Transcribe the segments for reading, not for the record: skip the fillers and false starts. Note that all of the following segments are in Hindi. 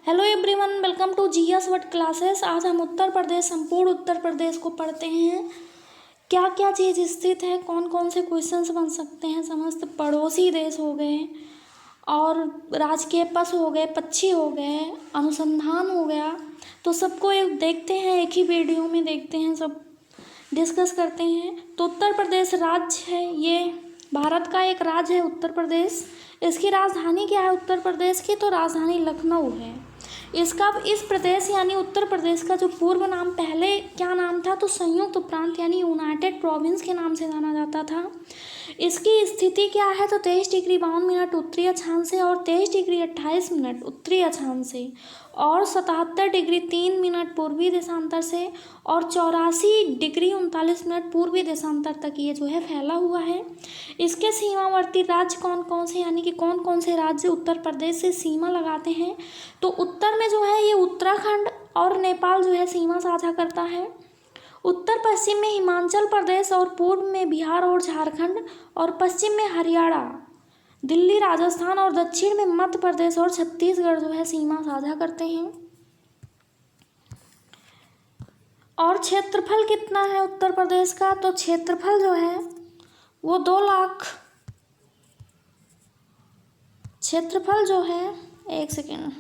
Hello everyone, welcome to GS word classes. आज हम उत्तर प्रदेश, संपूर्ण उत्तर प्रदेश को पढ़ते हैं। क्या क्या चीज़ स्थित है, कौन कौन से क्वेश्चंस बन सकते हैं। समस्त पड़ोसी देश हो गए और राजकीय पशु हो गए, पक्षी हो गए, अनुसंधान हो गया। तो सबको एक देखते हैं, एक ही वीडियो में देखते हैं, सब डिस्कस करते हैं। तो उत्तर प्रदेश राज्य है, ये भारत का एक राज्य है उत्तर प्रदेश। इसकी राजधानी क्या है उत्तर प्रदेश की? तो राजधानी लखनऊ है। इसका इस प्रदेश यानी उत्तर प्रदेश का जो पूर्व नाम पहले क्या नाम था? तो संयुक्त प्रांत यानी यूनाइटेड प्रोविंस के नाम से जाना जाता था। इसकी स्थिति क्या है? तो 23 डिग्री 52 मिनट उत्तरी अक्षांश से और 23 डिग्री 28 मिनट उत्तरी अक्षांश से और 77 डिग्री 3 मिनट पूर्वी देशांतर से और 84 डिग्री 39 मिनट पूर्वी देशांतर तक ये जो है फैला हुआ है। इसके सीमावर्ती राज्य कौन कौन से, यानी कि कौन कौन से राज्य उत्तर प्रदेश से सीमा लगाते हैं? तो उत्तर में जो है ये उत्तराखंड और नेपाल जो है सीमा साझा करता है। उत्तर पश्चिम में हिमाचल प्रदेश और पूर्व में बिहार और झारखंड और पश्चिम में हरियाणा, दिल्ली, राजस्थान और दक्षिण में मध्य प्रदेश और छत्तीसगढ़ जो है सीमा साझा करते हैं। और क्षेत्रफल कितना है उत्तर प्रदेश का? तो क्षेत्रफल जो है वो 2 लाख, क्षेत्रफल जो है, एक सेकेंड,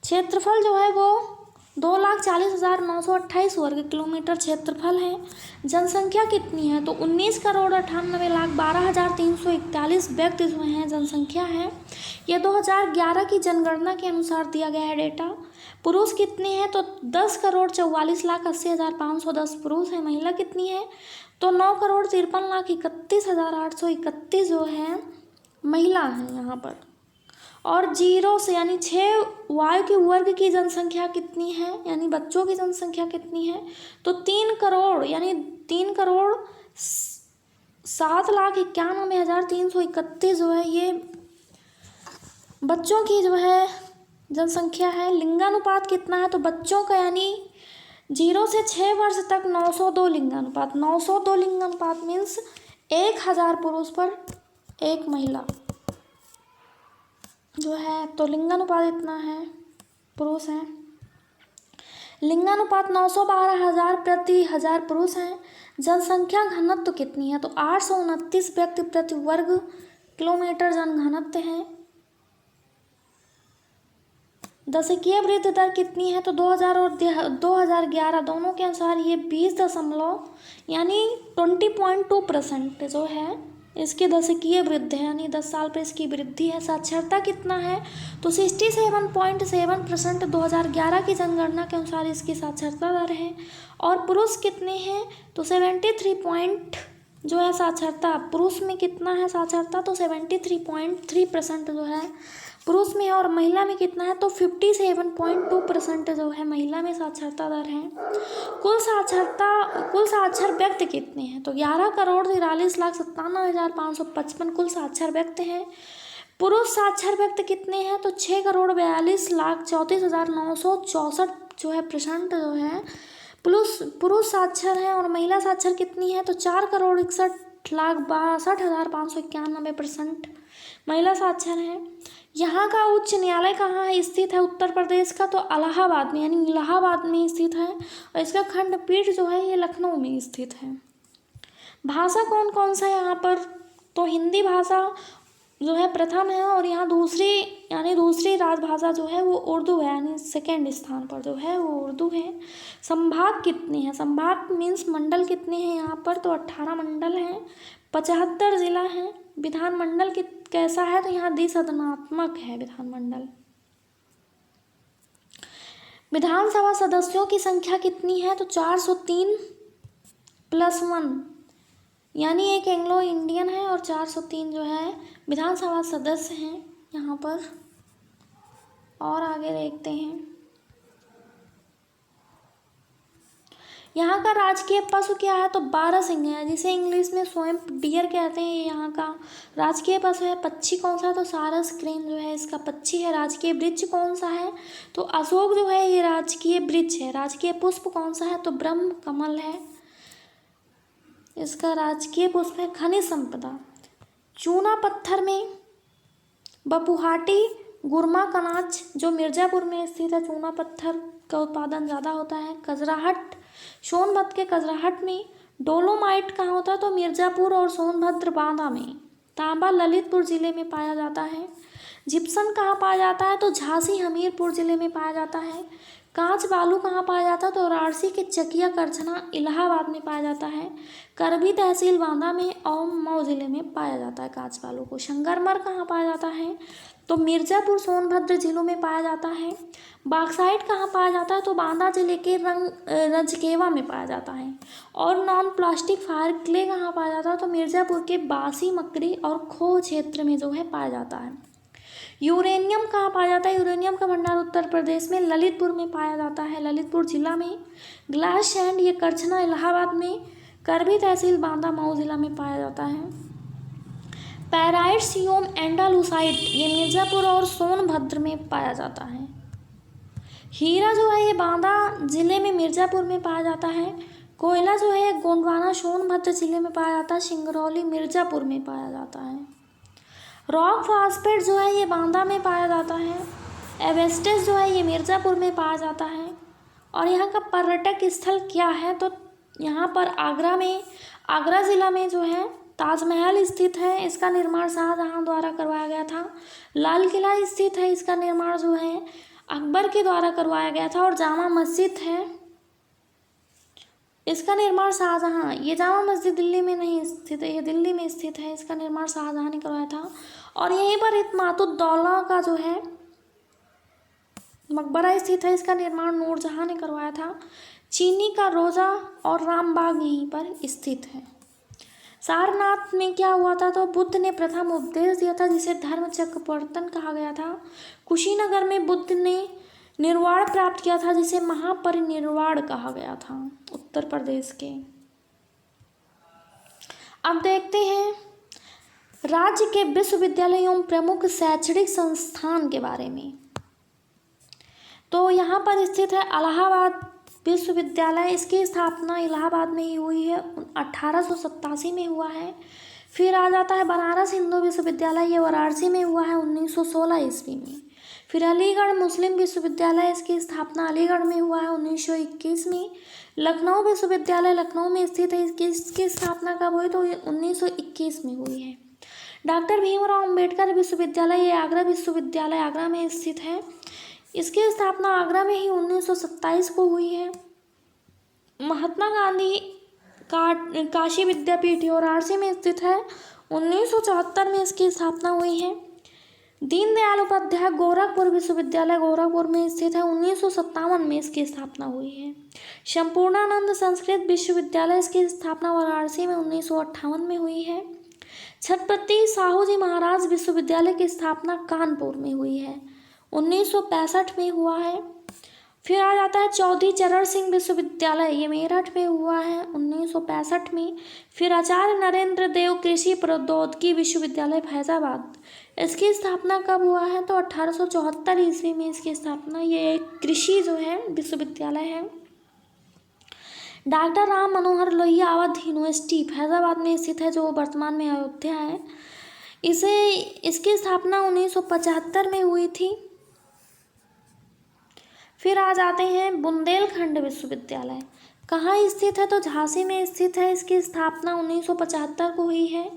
क्षेत्रफल जो है वो 2,40,928 वर्ग किलोमीटर क्षेत्रफल है। जनसंख्या कितनी है? तो 19,98,12,341 व्यक्ति जो हैं जनसंख्या है। ये 2011 की जनगणना के अनुसार दिया गया है डेटा। पुरुष कितने हैं? तो 10,44,80,510 पुरुष है। महिला कितनी है? तो 9,53,31,831 जो है महिला है यहाँ पर। और 0 से यानी 6 वायु के वर्ग की जनसंख्या कितनी है, यानी बच्चों की जनसंख्या कितनी है? तो 3 करोड़ यानी 3,07,91,331 जो है ये बच्चों की जो है जनसंख्या है। लिंगानुपात कितना है? तो बच्चों का यानी 0 से 6 वर्ष तक 902 लिंगानुपात। 902 लिंगानुपात मीन्स 1000 पुरुष पर 1 महिला जो है। तो लिंगानुपात इतना है, पुरुष हैं। लिंगानुपात 912,000 प्रति 1000 पुरुष हैं। जनसंख्या घनत्व कितनी है? तो 829 व्यक्ति प्रति वर्ग किलोमीटर जनघनत्व है। दशकीय वृद्धि दर कितनी है? तो 2000 और 2011 दोनों के अनुसार ये 20 यानी 20.2% जो है इसकी दशकीय वृद्धि है, यानी 10 साल पर इसकी वृद्धि है। साक्षरता कितना है? तो 67.7% 2011 की जनगणना के अनुसार इसकी साक्षरता दर है। और पुरुष कितने हैं? तो 73 जो है साक्षरता, पुरुष में कितना है साक्षरता? तो 73.3% जो है पुरुष में। और महिला में कितना है? तो 57.2% जो है महिला में साक्षरता दर है। कुल साक्षर व्यक्ति कितने हैं? तो 11,43,97,555 कुल साक्षर व्यक्ति हैं। पुरुष साक्षर व्यक्ति कितने हैं? तो 6,42,34,964 जो है % जो है पुरुष साक्षर हैं। और महिला साक्षर कितनी है? तो 4,61,62,591 % महिला साक्षर हैं। यहाँ का उच्च न्यायालय कहाँ है स्थित है उत्तर प्रदेश का? तो इलाहाबाद में, यानी इलाहाबाद में स्थित है। और इसका खंडपीठ जो है ये लखनऊ में स्थित है। भाषा कौन कौन सा है यहाँ पर? तो हिंदी भाषा जो है प्रथम है और यहाँ दूसरी राजभाषा जो है वो उर्दू है, यानी सेकेंड स्थान पर जो है वो उर्दू है। संभाग कितने हैं? संभाग मीन्स मंडल कितने हैं यहाँ पर? तो 18 मंडल हैं, 75 जिला हैं। विधानमंडल कैसा है? तो यहाँ द्विसदनात्मक है विधानमंडल। विधानसभा सदस्यों की संख्या कितनी है? तो 403+1 यानी एक एंग्लो इंडियन है और 403 जो है विधानसभा सदस्य हैं यहाँ पर। और आगे देखते हैं, यहाँ का राजकीय पशु क्या है? तो बारहसिंगा है, जिसे इंग्लिश में स्वैम्प डियर कहते हैं। ये यहाँ का राजकीय पशु है। पक्षी कौन सा है? तो सारस क्रेन जो है इसका पक्षी है। राजकीय वृक्ष कौन सा है? तो अशोक जो है ये राजकीय वृक्ष है। राजकीय पुष्प कौन सा है? तो ब्रह्म कमल है, इसका राजकीय पुष्प है। खनिज संपदा, चूना पत्थर में बपुहाटी गुरमा कनाच जो मिर्ज़ापुर में स्थित है, चूना पत्थर का उत्पादन ज़्यादा होता है। कजराहट, सोनभद्र के कजराहट में। डोलोमाइट कहाँ होता है, तो मिर्ज़ापुर और सोनभद्र बांदा में। तांबा ललितपुर ज़िले में पाया जाता है। जिप्सम कहाँ पाया जाता है, तो झांसी हमीरपुर ज़िले में पाया जाता है। कांच बालू कहाँ पाया जाता है, तो वाराणसी के चकिया करछना इलाहाबाद में पाया जाता है। करबी तहसील बांदा में और मऊ ज़िले में पाया जाता है कांच बालू को। संगमरमर कहाँ पाया जाता है, तो मिर्ज़ापुर सोनभद्र जिलों में पाया जाता है। बॉक्साइट कहाँ पाया जाता है, तो बांदा जिले के रंजकेवा में पाया जाता है। और नॉन प्लास्टिक फायर क्ले कहाँ पाया जाता है, तो मिर्ज़ापुर के बासी मकड़ी और खो क्षेत्र में जो है पाया जाता है। यूरेनियम कहाँ पाया जाता है, यूरेनियम का भंडार उत्तर प्रदेश में ललितपुर में पाया जाता है, ललितपुर जिला में। ग्लास सैंड ये करछना इलाहाबाद में। करबी तहसील बांदा मऊ जिला में पाया जाता है। पैराइट्सियम एंडालुसाइट ये मिर्ज़ापुर और सोनभद्र में पाया जाता है। हीरा जो है ये बांदा जिले में मिर्ज़ापुर में पाया जाता है। कोयला जो है गोंडवाना सोनभद्र जिले में पाया जाता है। सिंगरौली मिर्ज़ापुर में पाया जाता है। रॉक फॉस्फेट जो है ये बांदा में पाया जाता है। एवेस्टिस जो है ये मिर्ज़ापुर में पाया जाता है। और यहाँ का पर्यटक स्थल क्या है, तो यहाँ पर आगरा ज़िला में जो है ताजमहल स्थित है। इसका निर्माण शाहजहां द्वारा करवाया गया था। लाल किला स्थित है, इसका निर्माण जो है अकबर के द्वारा करवाया गया था। और जामा मस्जिद है, इसका निर्माण शाहजहां, ये जामा मस्जिद दिल्ली में नहीं स्थित है, ये दिल्ली में स्थित है। इसका निर्माण शाहजहां ने करवाया था। और यहीं पर इत्मातुद्दौला का जो है मकबरा स्थित है, इसका निर्माण नूरजहां ने करवाया था। चीनी का रोज़ा और रामबाग यहीं पर स्थित है। सारनाथ में क्या हुआ था, तो बुद्ध ने प्रथम उपदेश दिया था जिसे धर्म चक्र प्रवर्तन कहा गया था। कुशीनगर में बुद्ध ने निर्वाण प्राप्त किया था जिसे महापरिनिर्वाण कहा गया था, उत्तर प्रदेश के। अब देखते हैं राज्य के विश्वविद्यालय एवं प्रमुख शैक्षणिक संस्थान के बारे में। तो यहाँ पर स्थित है इलाहाबाद विश्वविद्यालय। इसकी स्थापना इलाहाबाद में ही हुई है, 1887 में हुआ है। फिर आ जाता है बनारस हिंदू विश्वविद्यालय, ये वाराणसी में हुआ है 1916 ईस्वी में। फिर अलीगढ़ मुस्लिम विश्वविद्यालय, इसकी स्थापना अलीगढ़ में हुआ है 1921 में। लखनऊ विश्वविद्यालय लखनऊ में स्थित है, इसकी स्थापना कब हुई, तो 1921 में हुई है। डॉक्टर भीमराव अंबेडकर विश्वविद्यालय, ये आगरा विश्वविद्यालय आगरा में स्थित है। इसकी स्थापना आगरा में ही 1927 को हुई है। महात्मा गांधी काशी विद्यापीठ वाराणसी में स्थित है, 1974 में इसकी स्थापना हुई है। दीनदयाल उपाध्याय गोरखपुर विश्वविद्यालय गोरखपुर में स्थित है, 1957 में इसकी स्थापना हुई है। संपूर्णानंद संस्कृत विश्वविद्यालय, इसकी स्थापना वाराणसी में 1958 में हुई है। छत्रपति साहू जी महाराज विश्वविद्यालय की स्थापना कानपुर में हुई है, 1965 में हुआ है। फिर आ जाता है चौधरी चरण सिंह विश्वविद्यालय, ये मेरठ में हुआ है 1965 में। फिर आचार्य नरेंद्र देव कृषि प्रौद्योगिकी विश्वविद्यालय फैजाबाद, इसकी स्थापना कब हुआ है, तो 1874 ईस्वी में इसकी स्थापना, ये एक कृषि जो है विश्वविद्यालय है। डॉक्टर राम मनोहर लोहिया अवध यूनिवर्सिटी फैजाबाद में स्थित है, जो वर्तमान में अयोध्या है। इसकी स्थापना 1975 में हुई थी। फिर आ जाते हैं बुंदेलखंड विश्वविद्यालय, कहाँ स्थित है, तो झांसी में स्थित है। इसकी स्थापना 1975 को हुई है।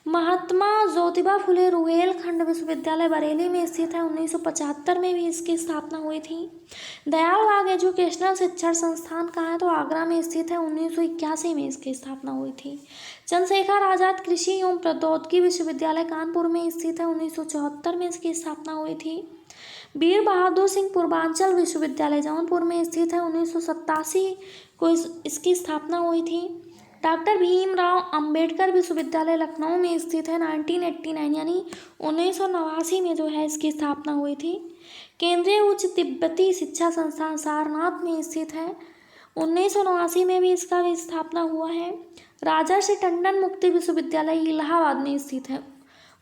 महात्मा ज्योतिबा फुले रुहेलखंड विश्वविद्यालय बरेली में स्थित है, 1975 में भी इसकी स्थापना हुई थी। दयाल बाग एजुकेशनल शिक्षण संस्थान कहाँ है, तो आगरा में स्थित है, 1981 में इसकी स्थापना हुई थी। चंद्रशेखर आजाद कृषि एवं प्रौद्योगिकी विश्वविद्यालय कानपुर में स्थित है, 1974 में इसकी स्थापना हुई थी। वीर बहादुर सिंह पूर्वांचल विश्वविद्यालय जौनपुर में स्थित है, 1987 को इसकी स्थापना हुई थी। डॉक्टर भीमराव अंबेडकर विश्वविद्यालय लखनऊ में स्थित है, 1989 यानी 1989 में जो है इसकी स्थापना हुई थी। केंद्रीय उच्च तिब्बती शिक्षा संस्थान सारनाथ में स्थित है, 1989 में भी इसका भी स्थापना हुआ है। राजर्षि टंडन मुक्ति विश्वविद्यालय इलाहाबाद में स्थित है,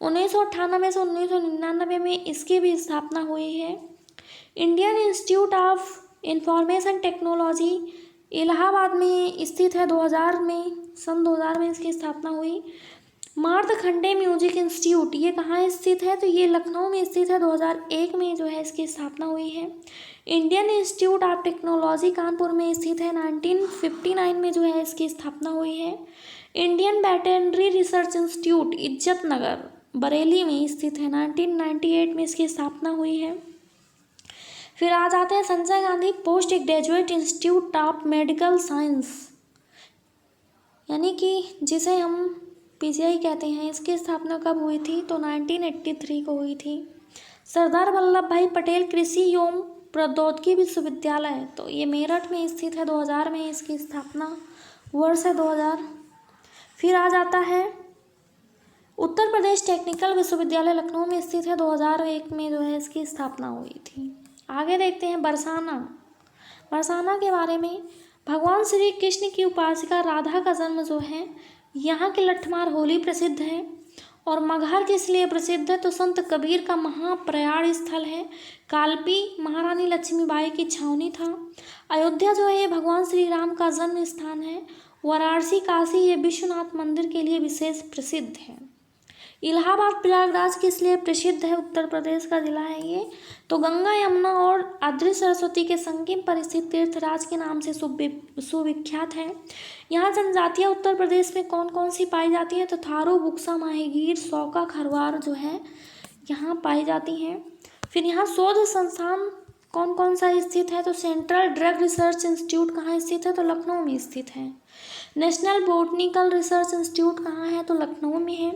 1998 से 1999 में इसकी भी स्थापना हुई है। Indian institute of information technology Allahabad में स्थित है, सन 2000 में इसकी स्थापना हुई। मार्तखंडे म्यूजिक इंस्टीट्यूट ये कहाँ स्थित है, तो ये लखनऊ में स्थित है। 2001 में जो है इसकी स्थापना हुई है। Indian institute of technology Kanpur में स्थित है। 1959 में जो है इसकी स्थापना हुई है। इंडियन वेटरनरी रिसर्च इंस्टीट्यूट इज्जत नगर बरेली में स्थित है। 1998 में इसकी स्थापना हुई है। फिर आ जाते हैं Sanjay Gandhi post graduate institute of medical science, यानी कि जिसे हम पीजीआई कहते हैं। इसकी स्थापना कब हुई थी, तो 1983 को हुई थी। सरदार वल्लभ भाई पटेल कृषि एवं प्रौद्योगिकी विश्वविद्यालय, तो ये मेरठ में स्थित है। 2000 में इसकी स्थापना वर्ष है 2000। फिर आ जाता है उत्तर प्रदेश टेक्निकल विश्वविद्यालय लखनऊ में स्थित है। 2001 में जो है इसकी स्थापना हुई थी। आगे देखते हैं बरसाना। बरसाना के बारे में, भगवान श्री कृष्ण की उपासिका राधा का जन्म जो है यहाँ के लठमार होली प्रसिद्ध है। और मगहर किस लिए प्रसिद्ध है, तो संत कबीर का महाप्रयाण स्थल है। कालपी महारानी लक्ष्मीबाई की छावनी था। अयोध्या जो है ये भगवान श्री राम का जन्म स्थान है। वाराणसी काशी ये विश्वनाथ मंदिर के लिए विशेष प्रसिद्ध है। इलाहाबाद प्रयागराज किस लिए प्रसिद्ध है, उत्तर प्रदेश का जिला है ये, तो गंगा यमुना और अदृश्य सरस्वती के संगम पर स्थित तीर्थराज के नाम से सुविख्यात है। यहाँ जनजातियाँ उत्तर प्रदेश में कौन कौन सी पाई जाती हैं, तो थारू, बुक्सा, माहीगीर, सौका, खरवार जो है यहाँ पाई जाती हैं। फिर यहाँ शोध संस्थान कौन कौन सा स्थित है, तो सेंट्रल ड्रग रिसर्च इंस्टीट्यूट कहाँ स्थित है, तो लखनऊ में स्थित है। नेशनल बोटनिकल रिसर्च इंस्टीट्यूट कहाँ है, तो लखनऊ में है।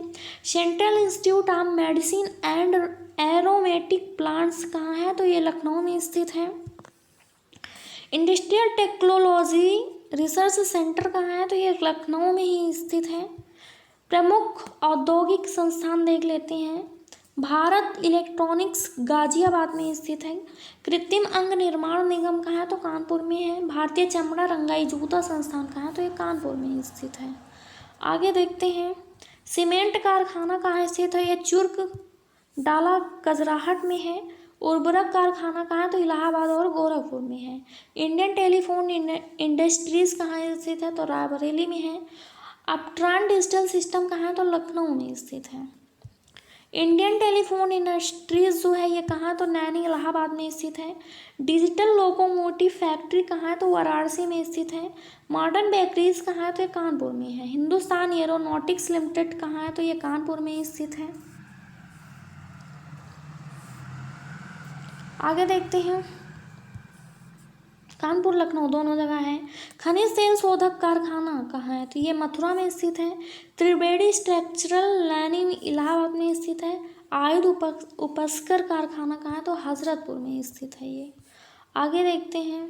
Central institute of medicine and aromatic plants कहाँ है, तो ये लखनऊ में स्थित है। इंडस्ट्रियल टेक्नोलॉजी रिसर्च सेंटर कहाँ है, तो ये लखनऊ में ही स्थित है। प्रमुख औद्योगिक संस्थान देख लेते हैं। भारत इलेक्ट्रॉनिक्स गाजियाबाद में स्थित है। कृत्रिम अंग निर्माण निगम कहाँ है, तो कानपुर में है। भारतीय चमड़ा रंगाई जूता संस्थान कहाँ है, तो ये कानपुर में स्थित है। आगे देखते हैं सीमेंट कारखाना कहाँ स्थित है, ये चुर्क डाला गजराहट में है। उर्वरक कारखाना कहाँ है, तो इलाहाबाद और गोरखपुर में है। इंडियन टेलीफोन इंडस्ट्रीज कहाँ स्थित है, तो रायबरेली में है। अपट्रान डिजिटल सिस्टम कहाँ है, तो लखनऊ में स्थित है। इंडियन टेलीफोन इंडस्ट्रीज जो है ये कहाँ, तो नैनी इलाहाबाद में स्थित है। डिजिटल लोकोमोटिव फैक्ट्री कहाँ है, तो वाराणसी में स्थित है। मॉडर्न बेकरीज कहाँ है, तो ये कानपुर में है। हिंदुस्तान एरोनॉटिक्स लिमिटेड कहाँ है, तो ये कानपुर में स्थित है। आगे देखते हैं कानपुर लखनऊ दोनों जगह है। खनिज तेल शोधक कारखाना कहाँ है, तो ये मथुरा में स्थित है। त्रिवेणी स्ट्रक्चरल लाइनिंग इलाहाबाद में स्थित है। आयुध उपस्कर कारखाना कहाँ है, तो हजरतपुर में स्थित है ये। आगे देखते हैं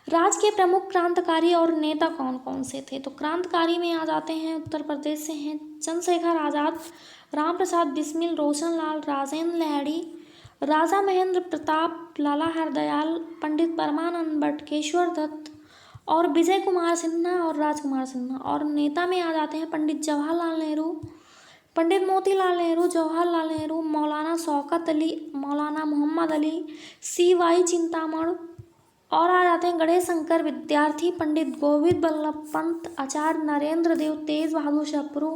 राज्य के प्रमुख क्रांतिकारी और नेता कौन कौन से थे, तो क्रांतिकारी में आ जाते हैं उत्तर प्रदेश से हैं चंद्रशेखर आज़ाद, राम प्रसाद बिस्मिल, रोशन लाल, राजेंद्र लाहिड़ी, राजा महेंद्र प्रताप, लाला हरदयाल, पंडित परमानंद, बटुकेश्वर दत्त और विजय कुमार सिन्हा और राजकुमार सिन्हा। और नेता में आ जाते हैं पंडित जवाहरलाल नेहरू, पंडित मोतीलाल नेहरू, जवाहरलाल नेहरू, मौलाना शौकत अली, मौलाना मोहम्मद अली, CY चिंतामण। और आ जाते हैं गणेश शंकर विद्यार्थी, पंडित गोविंद बल्लभ पंत, आचार्य नरेंद्र देव, तेज बहादुर सप्रू,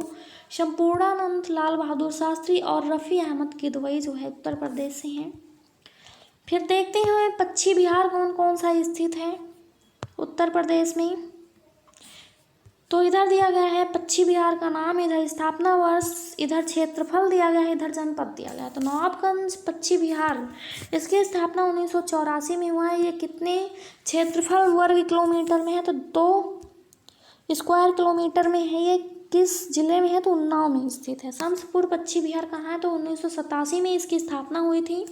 संपूर्णानंद लाल बहादुर शास्त्री और रफ़ी अहमद किदवई जो है उत्तर प्रदेश से हैं। फिर देखते हैं पश्चिम बिहार कौन कौन सा स्थित है उत्तर प्रदेश में, तो इधर दिया गया है पश्चिम बिहार का नाम, इधर स्थापना वर्ष, इधर क्षेत्रफल दिया गया है, इधर जनपद दिया गया है। तो नवाबगंज पश्चिम बिहार, इसकी स्थापना 1984 में हुआ है। ये कितने क्षेत्रफल वर्ग किलोमीटर में है, तो 2 स्क्वायर किलोमीटर में है। ये किस जिले में है, तो उन्नाव में स्थित है। शमसपुर पश्चिम बिहार कहाँ है, तो 1987 में इसकी स्थापना हुई थी।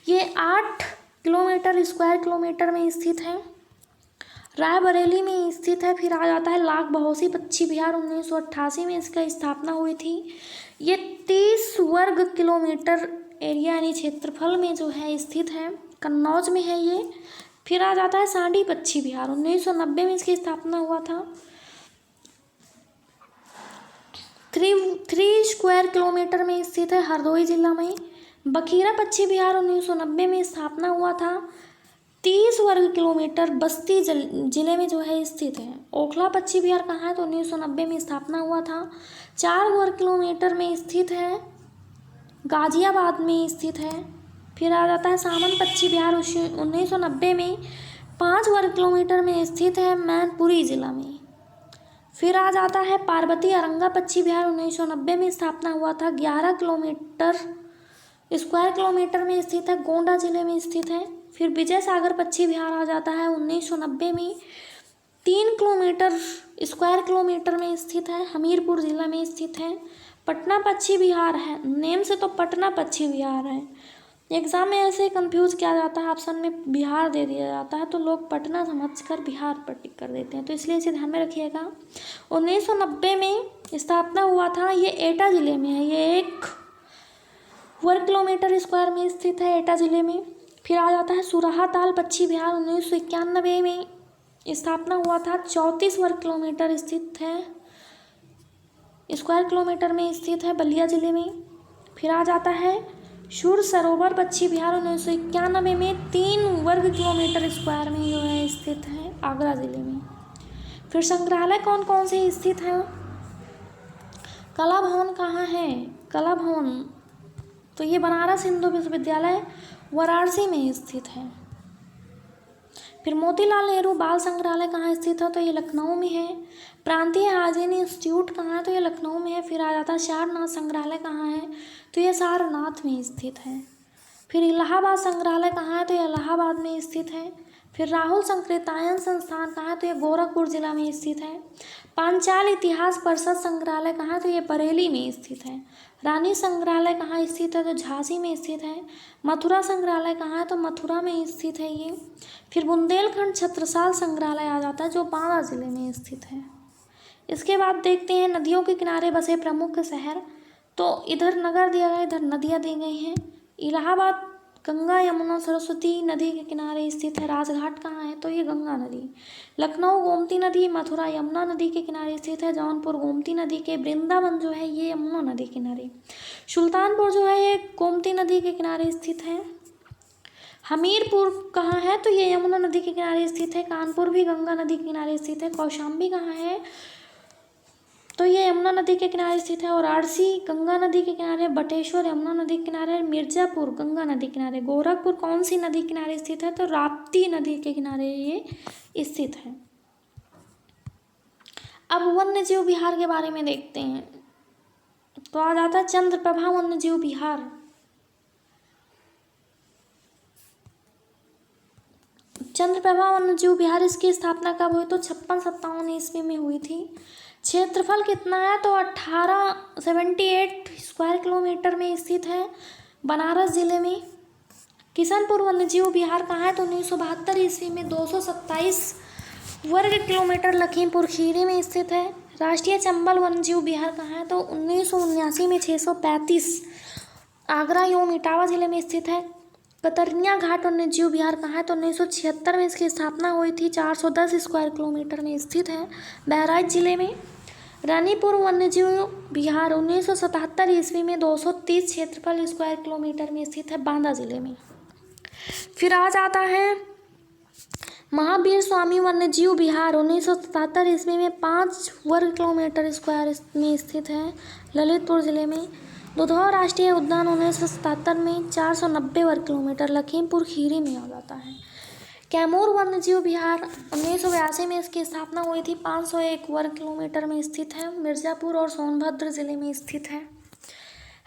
ये 8 किलोमीटर स्क्वायर किलोमीटर में स्थित है। रायबरेली में स्थित है। फिर आ जाता है लाख बहोसी पश्चिम बिहार, 1988 में इसका स्थापना हुई थी। ये 30 वर्ग किलोमीटर एरिया यानी क्षेत्रफल में जो है स्थित है, कन्नौज में है ये। फिर आ जाता है सांडी पश्चिम बिहार, 1990 में इसकी स्थापना हुआ था। 3 स्क्वायर किलोमीटर में स्थित है, हरदोई जिला में। बखीरा पश्चिम बिहार, 1990 में स्थापना हुआ था। 30 वर्ग किलोमीटर बस्ती जिले में जो है स्थित है। ओखला पश्चिम बिहार कहाँ है, तो 1990 में स्थापना हुआ था। 4 वर्ग किलोमीटर में स्थित है, गाजियाबाद में स्थित है। फिर आ जाता है सामन पश्चिम बिहार 1990 में 5 वर्ग किलोमीटर में स्थित है, मैनपुरी जिला में। फिर आ जाता है पार्वती अरंगा पश्चिम बिहार 1990 में स्थापना हुआ था, 11 किलोमीटर स्क्वायर किलोमीटर में स्थित है, गोंडा जिले में स्थित है। फिर विजय सागर पश्चिम बिहार आ जाता है 1990 में 3 किलोमीटर स्क्वायर किलोमीटर में स्थित है, हमीरपुर जिला में स्थित है। पटना पश्चिम बिहार है, नेम से तो पटना पश्चिम बिहार है, एग्जाम में ऐसे कंफ्यूज किया जाता है, ऑप्शन में बिहार दे दिया जाता है तो लोग पटना समझकर बिहार पर टिक कर देते हैं, तो इसलिए इसे ध्यान में रखिएगा। 1990 में स्थापना हुआ था, ये एटा जिले में है, ये 1 वर्ग किलोमीटर स्क्वायर में स्थित है, एटा जिले में। फिर आ जाता है सुराहा ताल पश्चिम बिहार 1991 में स्थापना हुआ था, 34 वर्ग किलोमीटर स्थित है, स्क्वायर किलोमीटर में स्थित है, बलिया जिले में। फिर आ जाता है शूर सरोवर पश्चिम बिहार 1991 में 3 वर्ग किलोमीटर स्क्वायर में जो है स्थित है, आगरा जिले में। फिर संग्रहालय कौन कौन से स्थित है, कला भवन कहाँ है, कला भवन तो ये बनारस हिंदू विश्वविद्यालय वाराणसी में स्थित है। फिर मोतीलाल नेहरू बाल संग्रहालय कहाँ स्थित है, तो ये लखनऊ में है। प्रांतीय हाइजीन इंस्टीट्यूट कहाँ है, तो ये लखनऊ में है। फिर आ जाता है सारनाथ संग्रहालय कहाँ है, तो ये सारनाथ में स्थित है। फिर इलाहाबाद संग्रहालय कहाँ है, तो ये इलाहाबाद में स्थित है। फिर राहुल संकृतायन संस्थान कहाँ है, तो ये गोरखपुर जिला में स्थित है। पांचाल इतिहास परिषद संग्रहालय कहाँ है, तो ये बरेली में स्थित है। रानी संग्रहालय कहाँ स्थित है, तो झांसी में स्थित है। मथुरा संग्रहालय कहाँ है, तो मथुरा में स्थित है ये। फिर बुंदेलखंड छत्रसाल संग्रहालय आ जाता है जो बांदा जिले में स्थित है। इसके बाद देखते हैं नदियों के किनारे बसे प्रमुख शहर, तो इधर नगर दिया गया, इधर नदियाँ दी गई हैं। इलाहाबाद गंगा यमुना सरस्वती नदी के किनारे स्थित है। राजघाट कहाँ है, तो ये गंगा नदी। लखनऊ गोमती नदी, मथुरा यमुना नदी के किनारे स्थित है। जौनपुर गोमती नदी के, वृंदावन जो है ये यमुना नदी के किनारे। सुल्तानपुर जो है ये गोमती नदी के किनारे स्थित है। हमीरपुर कहाँ है, तो ये यमुना नदी के किनारे स्थित है। कानपुर भी गंगा नदी के किनारे स्थित है। कौशाम्बी कहाँ है, तो ये यमुना नदी के किनारे स्थित है। और वाराणसी गंगा नदी के किनारे, बटेश्वर यमुना नदी के किनारे, मिर्ज़ापुर गंगा नदी के किनारे। गोरखपुर कौन सी नदी के किनारे स्थित है, तो राप्ती नदी के किनारे ये स्थित है। अब वन्य जीव विहार के बारे में देखते हैं, तो आ जाता है चंद्रप्रभा वन्य जीव विहार। चंद्रप्रभा वन्य जीव विहार, इसकी स्थापना कब हुई, तो 56-57 ईस्वी में हुई थी। क्षेत्रफल कितना है, तो 1878 स्क्वायर किलोमीटर में स्थित है, बनारस जिले में। किशनपुर वन्यजीव विहार कहाँ है, तो 1972 ईस्वी में 227 वर्ग किलोमीटर लखीमपुर खीरी में स्थित है। राष्ट्रीय चंबल वन्यजीव विहार कहाँ है, तो 1979 में 635 आगरा एवं इटावा जिले में स्थित है। कतरनिया घाट वन्यजीव विहार कहाँ है, तो 1976 में इसकी स्थापना हुई थी, 410 स्क्वायर किलोमीटर में स्थित है, बहराइच जिले में। रानीपुर वन्यजीव विहार 1977 ईस्वी में 230 क्षेत्रफल स्क्वायर किलोमीटर में स्थित है, बांदा जिले में। फिर आ जाता है महावीर स्वामी वन्यजीव विहार 1977 ईस्वी में 5 वर्ग किलोमीटर स्क्वायर में स्थित है, ललितपुर जिले में। दुधवा राष्ट्रीय उद्यान 1977 में 490 वर्ग किलोमीटर लखीमपुर खीरी में आ जाता है। कैमूर वन्यजीव विहार 1982 में इसकी स्थापना हुई थी, 501 वर्ग किलोमीटर में स्थित है, मिर्ज़ापुर और सोनभद्र जिले में स्थित है।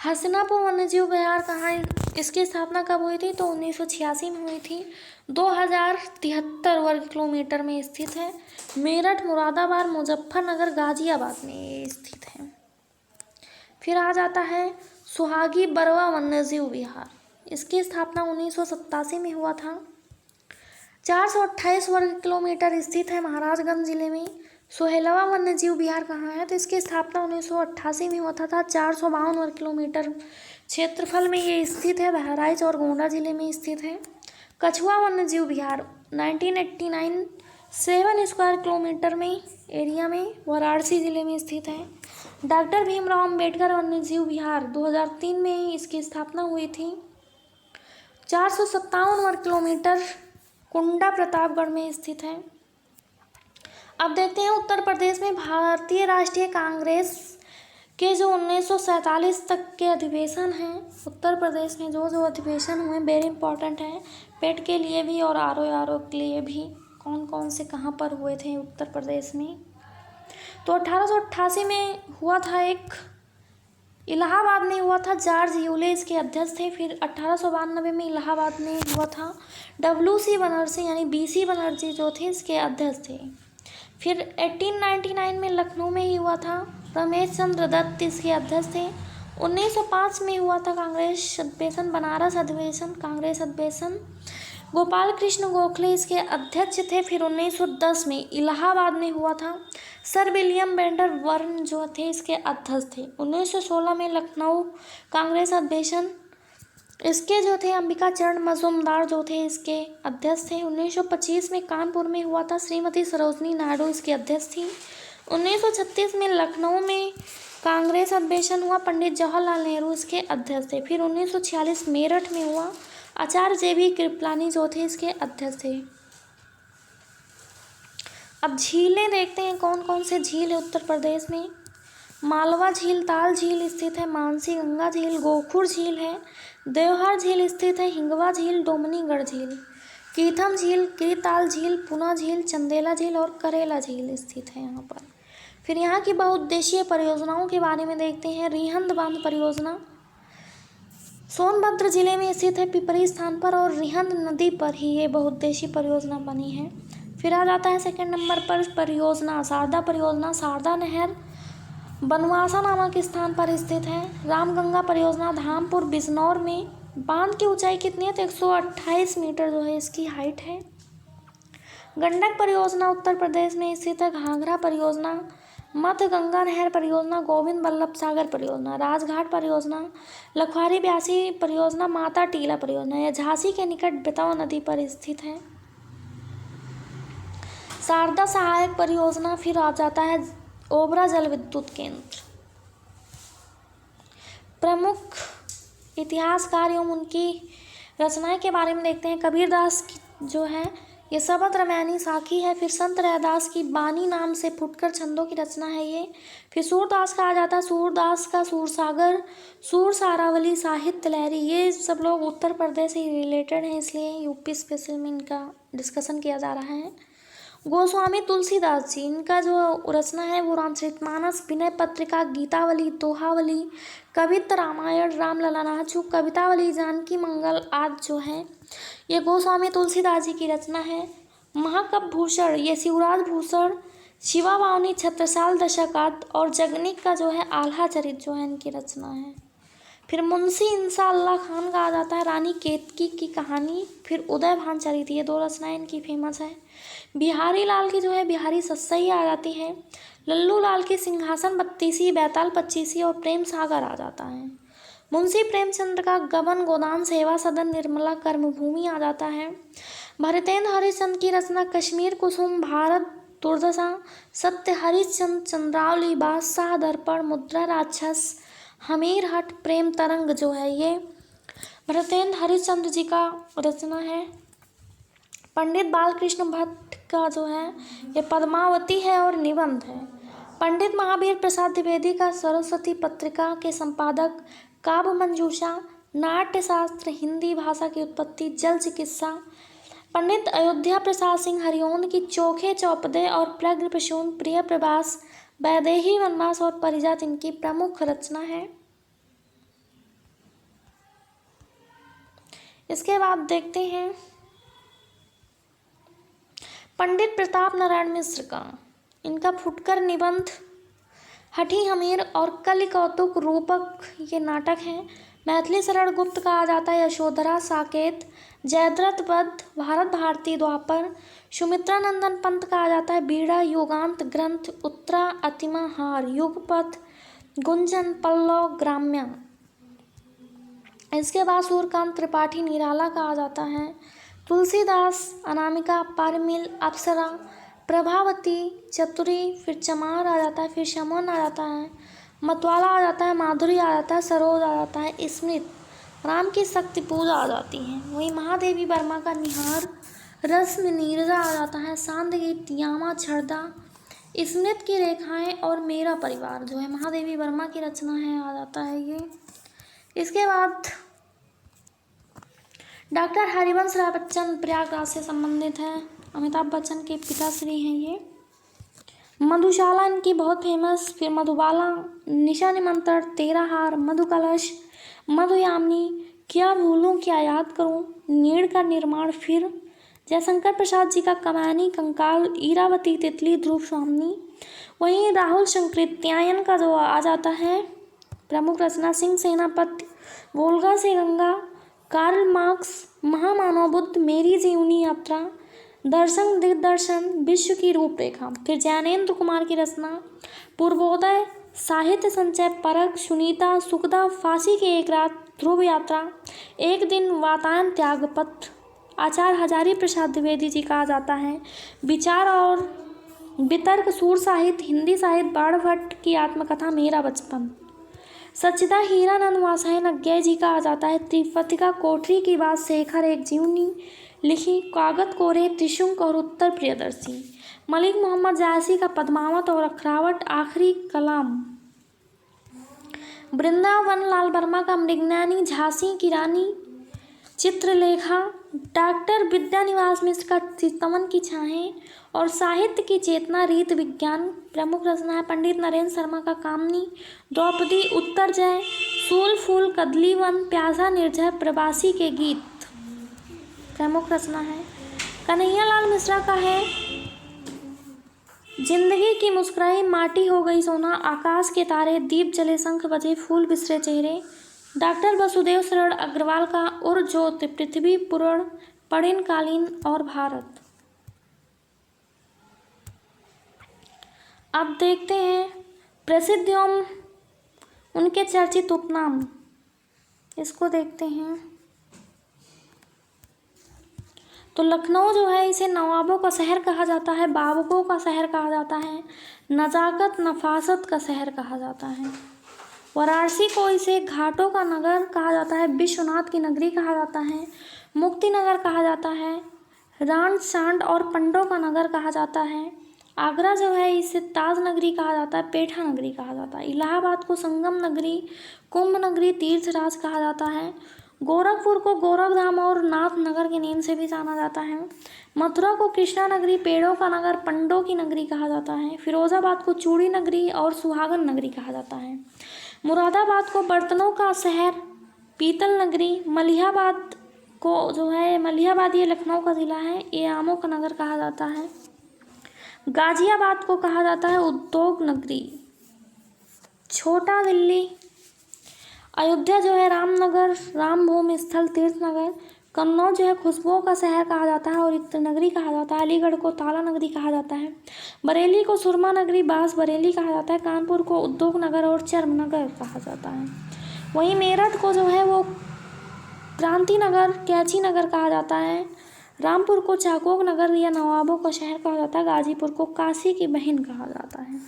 हसनापुर वन्यजीव विहार कहाँ है, इसकी स्थापना कब हुई थी, तो 1986 में हुई थी, 2073 वर्ग किलोमीटर में स्थित है। मेरठ, मुरादाबाद, मुजफ्फरनगर, गाजियाबाद में स्थित है। फिर आ जाता है सुहागी बरवा वन्यजीव विहार, इसकी स्थापना 1987 में हुआ था, 428 वर्ग किलोमीटर स्थित है, महाराजगंज जिले में। सोहेलवा वन्यजीव विहार कहाँ है, तो इसकी स्थापना 1988 में हुआ था, 452 वर्ग किलोमीटर क्षेत्रफल में ये स्थित है, बहराइच और गोंडा जिले में स्थित है। कछुआ वन्यजीव विहार 1989 7 स्क्वायर किलोमीटर में एरिया में, वाराणसी जिले में स्थित है। डॉक्टर भीमराव अंबेडकर वन्यजीव विहार 2003 में इसकी स्थापना हुई थी, 457 वर्ग किलोमीटर कुंडा प्रतापगढ़ में स्थित है। अब देखते हैं उत्तर प्रदेश में भारतीय राष्ट्रीय कांग्रेस के जो 1947 तक के अधिवेशन हैं, उत्तर प्रदेश में जो जो अधिवेशन हुए वेरी इंपॉर्टेंट है पेट के लिए भी और आर के लिए भी, कौन कौन से कहाँ पर हुए थे उत्तर प्रदेश में। तो 1888 में हुआ था एक, इलाहाबाद में हुआ था, जॉर्ज यूलेस के अध्यक्ष थे। फिर 1892 में इलाहाबाद में हुआ था, WC बनर्जी यानी BC बनर्जी जो थे इसके अध्यक्ष थे। फिर 1899 में लखनऊ में ही हुआ था, रमेश चंद्र दत्त इसके अध्यक्ष थे। 1905 में हुआ था कांग्रेस अधिवेशन, बनारस अधिवेशन, कांग्रेस अधिवेशन, गोपाल कृष्ण गोखले इसके अध्यक्ष थे। फिर 1910 में इलाहाबाद में हुआ था, सर विलियम बेंडर वर्न जो थे इसके अध्यक्ष थे। 1916 में लखनऊ कांग्रेस अधिवेशन, इसके जो थे अंबिका चरण मजूमदार जो थे इसके अध्यक्ष थे। 1925 में कानपुर में हुआ था, श्रीमती सरोजनी नायडू इसकी अध्यक्ष थी। 1936 में लखनऊ में कांग्रेस अधिवेशन हुआ, पंडित जवाहरलाल नेहरू इसके अध्यक्ष थे। फिर 1946 मेरठ में हुआ, आचार्य JB कृपलानी जो थे इसके अध्यक्ष थे। अब झीलें देखते हैं, कौन कौन से झील है उत्तर प्रदेश में। मालवा झील, ताल झील स्थित है, मानसी गंगा झील, गोखुर झील है, देवहर झील स्थित है, हिंगवा झील, डोमनीगढ़ झील, कीथम झील, किरीताल झील, पुना झील, चंदेला झील और करेला झील स्थित है यहाँ पर। फिर यहाँ की बहुउद्देशीय परियोजनाओं के बारे में देखते हैं। रिहंद बांध परियोजना सोनभद्र जिले में स्थित है, पिपरी स्थान पर और रिहंद नदी पर ही ये बहुउद्देशीय परियोजना बनी है। फिर आ जाता है सेकंड नंबर पर परियोजना शारदा परियोजना, शारदा नहर बनवासा नामक स्थान पर स्थित है। रामगंगा परियोजना धामपुर बिजनौर में, बांध की ऊंचाई कितनी है तो 128 मीटर जो है इसकी हाइट है। गंडक परियोजना उत्तर प्रदेश में स्थित है। घाघरा परियोजना, मध्य गंगा नहर परियोजना, गोविंद बल्लभ सागर परियोजना, राजघाट परियोजना, लखवारी ब्यासी परियोजना, माता टीला परियोजना, यह झांसी के निकट बेतवा नदी पर स्थित है। शारदा सहायक परियोजना, फिर आ जाता है ओबरा जल विद्युत केंद्र। प्रमुख इतिहासकार एवं उनकी रचनाएं के बारे में देखते हैं। कबीरदास की जो है ये शबद रामायणी साखी है। फिर संत रैदास की बानी नाम से फुटकर छंदों की रचना है ये। फिर सूरदास का आ जाता है, सूरदास का सूरसागर, सूर सारावली, साहित्य लहरी, ये सब लोग उत्तर प्रदेश से रिलेटेड हैं इसलिए यूपी स्पेशल में इनका डिस्कशन किया जा रहा है। गोस्वामी तुलसीदास जी, इनका जो रचना है वो रामचरितमानस, विनय पत्रिका, गीतावली, दोहावली, कवित्त रामायण, रामलला नाचू, कवितावली, जानकी मंगल आदि जो है ये गोस्वामी तुलसीदास जी की रचना है। महाकवि भूषण ये शिवराज भूषण, शिवा वावनी, छत्रसाल दशक आदि और जगनिक का जो है आल्हा चरित जो है इनकी रचना है। फिर मुंशी इंशाअल्लाह खान का आ जाता है रानी केतकी की कहानी। फिर उदय भान चरित, ये दो रचनाएं इनकी फेमस है। बिहारी लाल की जो है बिहारी सस्सई आ जाती है। लल्लू लाल की सिंहासन बत्तीसी, बैताल पच्चीसी और प्रेम सागर आ जाता है। मुंशी प्रेमचंद्र का गबन गोदान, सेवा सदन, निर्मला, कर्मभूमि आ जाता है। भरतेंद्र हरिश्चंद्र की रचना कश्मीर कुसुम, भारत दुर्दशा, सत्य हरिश्चंद्र, चंद्रावली, बादशाह दर्पण, मुद्रा राक्षस, हमीर हट, प्रेम तरंग जो है ये भरतेंद्र हरिश्चंद्र जी का रचना है। पंडित बालकृष्ण भट्ट का जो है ये पद्मावती है और निबंध है। पंडित महावीर प्रसाद द्विवेदी का सरस्वती पत्रिका के संपादक, काव्य मंजूषा, नाट्यशास्त्र, हिंदी भाषा की उत्पत्ति, जल चिकित्सा। पंडित अयोध्या प्रसाद सिंह हरिओंद की चोखे चौपदे और प्रज्ञ प्रसून, प्रिय प्रवास, वैदेही वनवास और परिजात इनकी प्रमुख रचना है। इसके बाद देखते हैं पंडित प्रताप नारायण मिश्र का, इनका फुटकर निबंध, हठी हमीर और कलि कौतुक रूपक ये नाटक हैं। मैथिली शरण गुप्त का आ जाता है यशोधरा, साकेत, जयद्रथ वध, भारत भारती, द्वापर। सुमित्रा नंदन पंत का आ जाता है बीड़ा, युगांत ग्रंथ, उत्तरा, अतिमा, हार, युगपथ, गुंजन, पल्लव, ग्राम्या। इसके बाद सूर्यकांत त्रिपाठी निराला का आ जाता है। तुलसीदास, अनामिका, पारमिल, अप्सरा, प्रभावती, चतुरी, फिर चमार आ जाता है, फिर शमन आ जाता है, मतवाला आ जाता है, माधुरी आ जाता है, सरोज आ जाता है, स्मृत, राम की शक्ति पूजा आ जाती है। वहीं महादेवी वर्मा का निहार, रस्म नीरजा आ जाता है, शांत गीत यामा छड़दा, स्मृत की रेखाएं और मेरा परिवार जो है महादेवी वर्मा की रचना है आ जाता है ये। इसके बाद डॉक्टर हरिवंश राय बच्चन प्रयागराज से संबंधित है, अमिताभ बच्चन के पिताश्री हैं ये। मधुशाला इनकी बहुत फेमस, फिर मधुबाला, निशा निमंत्रण, तेरा हार, मधु कलश, मधुयामिनी, क्या भूलूं क्या याद करूं, नीड़ का निर्माण, फिर जयशंकर प्रसाद जी का कमानी कंकाल, इरावती, तितली, ध्रुव स्वामिनी। वहीं राहुल शंकरित्यायन का जो आ जाता है प्रमुख रचना सिंह सेनापति, वोल्गा से गंगा, कार्ल मार्क्स, महामानव बुद्ध, मेरी जीवनी यात्रा, दर्शन दिग्दर्शन, विश्व की रूपरेखा। फिर ज्ञानेंद्र कुमार की रचना पूर्वोदय, साहित्य संचय, परख, सुनीता, सुखदा, फांसी की एक रात, ध्रुव यात्रा, एक दिन, वातायन, त्यागपत्र। आचार्य हजारी प्रसाद द्विवेदी जी कहा जाता है विचार और वितर्क, सूर साहित्य, हिंदी साहित्य, बाणभट्ट की आत्मकथा मेरा बचपन। सच्चिदा हीरानंद वासाई नग्गे जी का आ जाता है त्रिपथिका, कोठरी की बात, शेखर, एक जीवनी लिखी, कागत कोरे, त्रिशुंक और उत्तर प्रियदर्शी। मलिक मोहम्मद जायसी का पद्मावत और अखरावट, आखिरी कलाम। वृंदावन लाल वर्मा का मृगनयनी, झांसी की रानी, चित्रलेखा। डॉक्टर विद्यानिवास मिश्र का चितवन की छाहें और साहित्य की चेतना, रीत विज्ञान। प्रमुख रचना है पंडित नरेंद्र शर्मा का कामनी, द्रौपदी, उत्तर जय, सूल फूल, कदलीवन, प्यासा निर्झर, प्रवासी के गीत प्रमुख रचना है। कन्हैयालाल मिश्रा का है जिंदगी की मुस्कुराई, माटी हो गई सोना, आकाश के तारे, दीप जले, शंख बजे, फूल बिसरे चेहरे। डॉक्टर वसुदेव शरण अग्रवाल का उर ज्योति, पृथ्वी पुराण, पढ़िन कालीन और भारत। अब देखते हैं प्रसिद्ध एवं उनके चर्चित उपनाम, इसको देखते हैं। तो लखनऊ जो है इसे नवाबों का शहर कहा जाता है, बाबकों का शहर कहा जाता है, नजाकत नफासत का शहर कहा जाता है। वाराणसी को इसे घाटों का नगर कहा जाता है, विश्वनाथ की नगरी कहा जाता है, मुक्ति नगर कहा जाता है, रान सांड और पंडों का नगर कहा जाता है। आगरा जो है इसे ताज नगरी कहा जाता है, पेठा नगरी कहा जाता है। इलाहाबाद को संगम नगरी, कुंभ नगरी, तीर्थराज कहा जाता है। गोरखपुर को गोरखधाम और नाथ नगर के नाम से भी जाना जाता है। मथुरा को कृष्णा नगरी, पेड़ों का नगर, पंडों की नगरी कहा जाता है। फिरोजाबाद को चूड़ी नगरी और सुहागन नगरी कहा जाता है। मुरादाबाद को बर्तनों का शहर, पीतल नगरी। मलिहाबाद को जो है मलिहाबाद ये लखनऊ का ज़िला है, ये आमों का नगर कहा जाता है। गाजियाबाद को कहा जाता है उद्योग नगरी। छोटा दिल्ली, अयोध्या जो है रामनगर, राम भूमि स्थल, तीर्थ नगर। कन्नौज जो है खुशबुओं का शहर कहा जाता है और इत्र नगरी कहा जाता है। अलीगढ़ को ताला नगरी कहा जाता है। बरेली को सुरमा नगरी, बांस बरेली कहा जाता है। कानपुर को उद्योग नगर और चर्म नगर कहा जाता है। वहीं मेरठ को जो है वो क्रांति नगर, कैची नगर कहा जाता है। रामपुर को चाकोक नगर या नवाबों का शहर कहा जाता है। गाजीपुर को काशी की बहन कहा जाता है।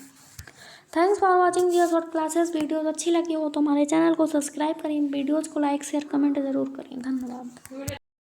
Thanks for watching their short classes. Videos अच्छी लगी हो तो हमारे चैनल को सब्सक्राइब करें, वीडियोज़ को लाइक शेयर कमेंट ज़रूर करें। धन्यवाद।